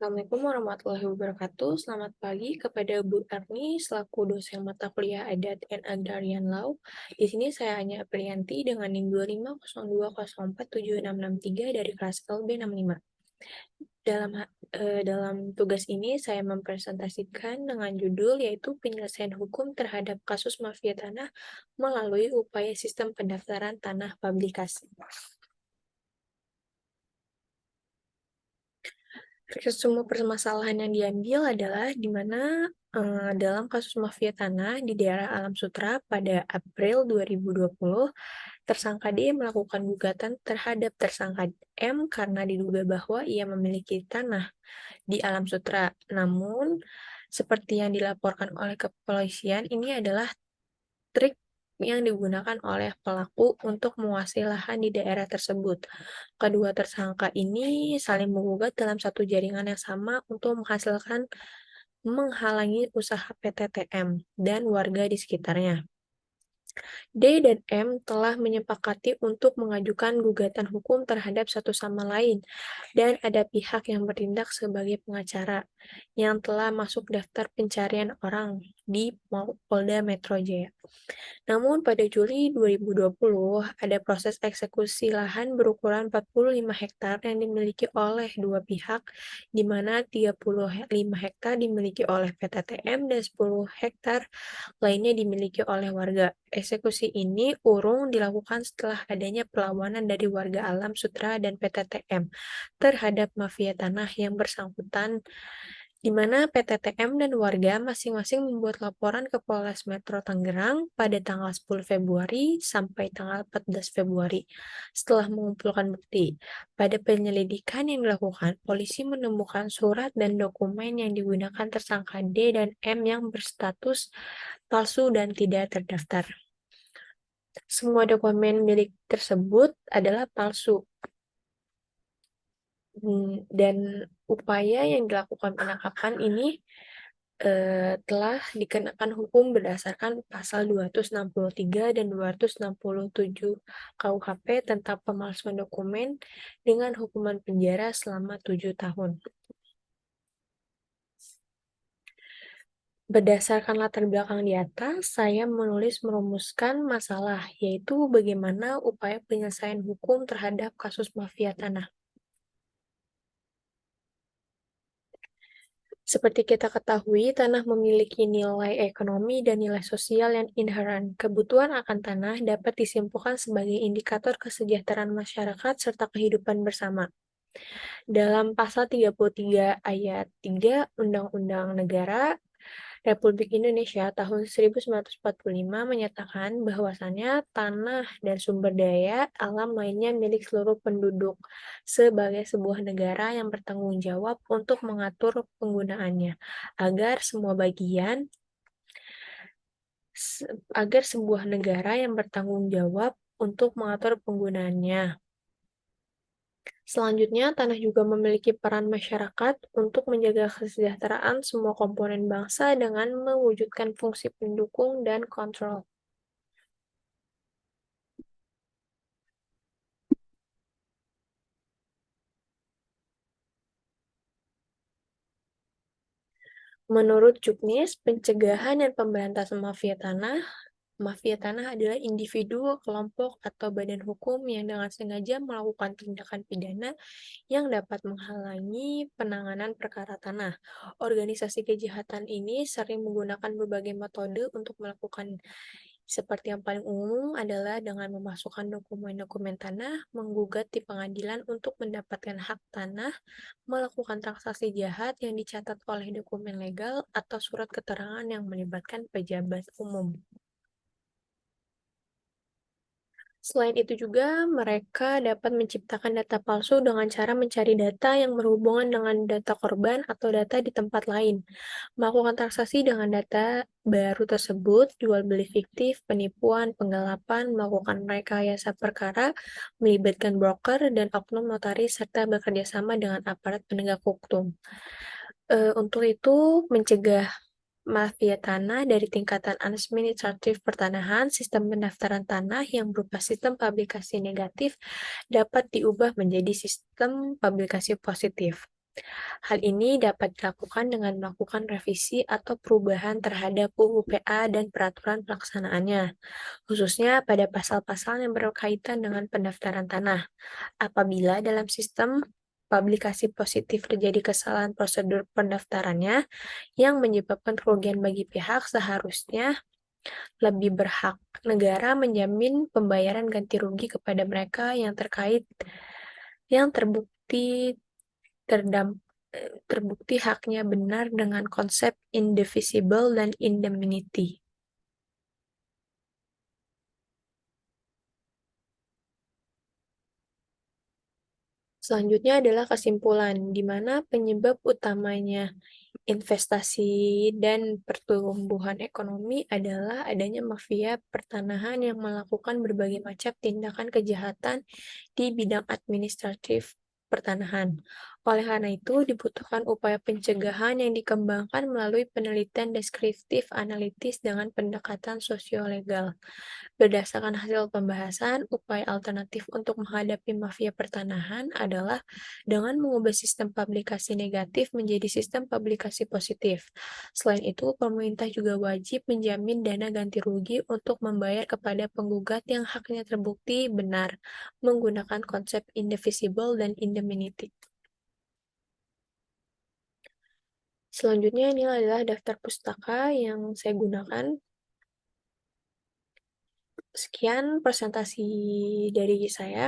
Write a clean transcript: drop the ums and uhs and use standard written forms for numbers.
Assalamualaikum warahmatullahi wabarakatuh. Selamat pagi kepada Bu Erni selaku dosen mata kuliah Adat and Agrarian Law. Di sini saya Anya Aprianti dengan NIM 25020476663 dari kelas LB65. Dalam tugas ini saya mempresentasikan dengan judul yaitu penyelesaian hukum terhadap kasus mafia tanah melalui upaya sistem pendaftaran tanah publikasi. Semua permasalahan yang diambil adalah di mana dalam kasus mafia tanah di daerah Alam Sutra pada April 2020, tersangka D melakukan gugatan terhadap tersangka M karena diduga bahwa ia memiliki tanah di Alam Sutra. Namun, seperti yang dilaporkan oleh kepolisian, ini adalah trik yang digunakan oleh pelaku untuk menguasai lahan di daerah tersebut. Kedua tersangka ini saling menggugat dalam satu jaringan yang sama untuk menghalangi usaha PTTM dan warga di sekitarnya. D dan M telah menyepakati untuk mengajukan gugatan hukum terhadap satu sama lain, dan ada pihak yang bertindak sebagai pengacara yang telah masuk daftar pencarian orang di Polda Metro Jaya. Namun pada Juli 2020, ada proses eksekusi lahan berukuran 45 hektar yang dimiliki oleh dua pihak, di mana 35 hektar dimiliki oleh PTTM dan 10 hektar lainnya dimiliki oleh warga. Eksekusi ini urung dilakukan setelah adanya perlawanan dari warga Alam Sutra dan PTTM terhadap mafia tanah yang bersangkutan, di mana PTTM dan warga masing-masing membuat laporan ke Polres Metro Tangerang pada tanggal 10 Februari sampai tanggal 14 Februari. Setelah mengumpulkan bukti, pada penyelidikan yang dilakukan, polisi menemukan surat dan dokumen yang digunakan tersangka D dan M yang berstatus palsu dan tidak terdaftar. Semua dokumen milik tersebut adalah palsu. Dan upaya yang dilakukan penangkapan ini telah dikenakan hukum berdasarkan pasal 263 dan 267 KUHP tentang pemalsuan dokumen dengan hukuman penjara selama 7 tahun. Berdasarkan latar belakang di atas, saya merumuskan masalah, yaitu bagaimana upaya penyelesaian hukum terhadap kasus mafia tanah. Seperti kita ketahui, tanah memiliki nilai ekonomi dan nilai sosial yang inheren. Kebutuhan akan tanah dapat disimpulkan sebagai indikator kesejahteraan masyarakat serta kehidupan bersama. Dalam pasal 33 ayat 3 Undang-Undang Negara Republik Indonesia tahun 1945 menyatakan bahwasannya tanah dan sumber daya alam lainnya milik seluruh penduduk sebagai sebuah negara yang bertanggung jawab untuk mengatur penggunaannya agar sebuah negara yang bertanggung jawab untuk mengatur penggunaannya. Selanjutnya, tanah juga memiliki peran masyarakat untuk menjaga kesejahteraan semua komponen bangsa dengan mewujudkan fungsi pendukung dan kontrol. Menurut Juknis, pencegahan dan pemberantasan mafia tanah adalah individu, kelompok, atau badan hukum yang dengan sengaja melakukan tindakan pidana yang dapat menghalangi penanganan perkara tanah. Organisasi kejahatan ini sering menggunakan berbagai metode untuk melakukan. Seperti yang paling umum adalah dengan memasukkan dokumen-dokumen tanah, menggugat di pengadilan untuk mendapatkan hak tanah, melakukan transaksi jahat yang dicatat oleh dokumen legal, atau surat keterangan yang melibatkan pejabat umum. Selain itu juga, mereka dapat menciptakan data palsu dengan cara mencari data yang berhubungan dengan data korban atau data di tempat lain. Melakukan transaksi dengan data baru tersebut, jual beli fiktif, penipuan, penggelapan, melakukan rekayasa perkara, melibatkan broker dan oknum notaris, serta bekerja sama dengan aparat penegak hukum. Untuk itu, mencegah mafia tanah dari tingkatan administratif pertanahan, sistem pendaftaran tanah yang berupa sistem publikasi negatif dapat diubah menjadi sistem publikasi positif. Hal ini dapat dilakukan dengan melakukan revisi atau perubahan terhadap UU PA dan peraturan pelaksanaannya, khususnya pada pasal-pasal yang berkaitan dengan pendaftaran tanah. Apabila dalam sistem publikasi positif terjadi kesalahan prosedur pendaftarannya yang menyebabkan kerugian bagi pihak, seharusnya lebih berhak negara menjamin pembayaran ganti rugi kepada mereka yang terkait yang terdam, terbukti haknya benar dengan konsep indivisible dan indemnity. Selanjutnya adalah kesimpulan, di mana penyebab utamanya investasi dan pertumbuhan ekonomi adalah adanya mafia pertanahan yang melakukan berbagai macam tindakan kejahatan di bidang administratif pertanahan. Oleh karena itu, dibutuhkan upaya pencegahan yang dikembangkan melalui penelitian deskriptif analitis dengan pendekatan sosiolegal. Berdasarkan hasil pembahasan, upaya alternatif untuk menghadapi mafia pertanahan adalah dengan mengubah sistem publikasi negatif menjadi sistem publikasi positif. Selain itu, pemerintah juga wajib menjamin dana ganti rugi untuk membayar kepada penggugat yang haknya terbukti benar, menggunakan konsep indivisible dan indemnity. Selanjutnya, ini adalah daftar pustaka yang saya gunakan. Sekian presentasi dari saya.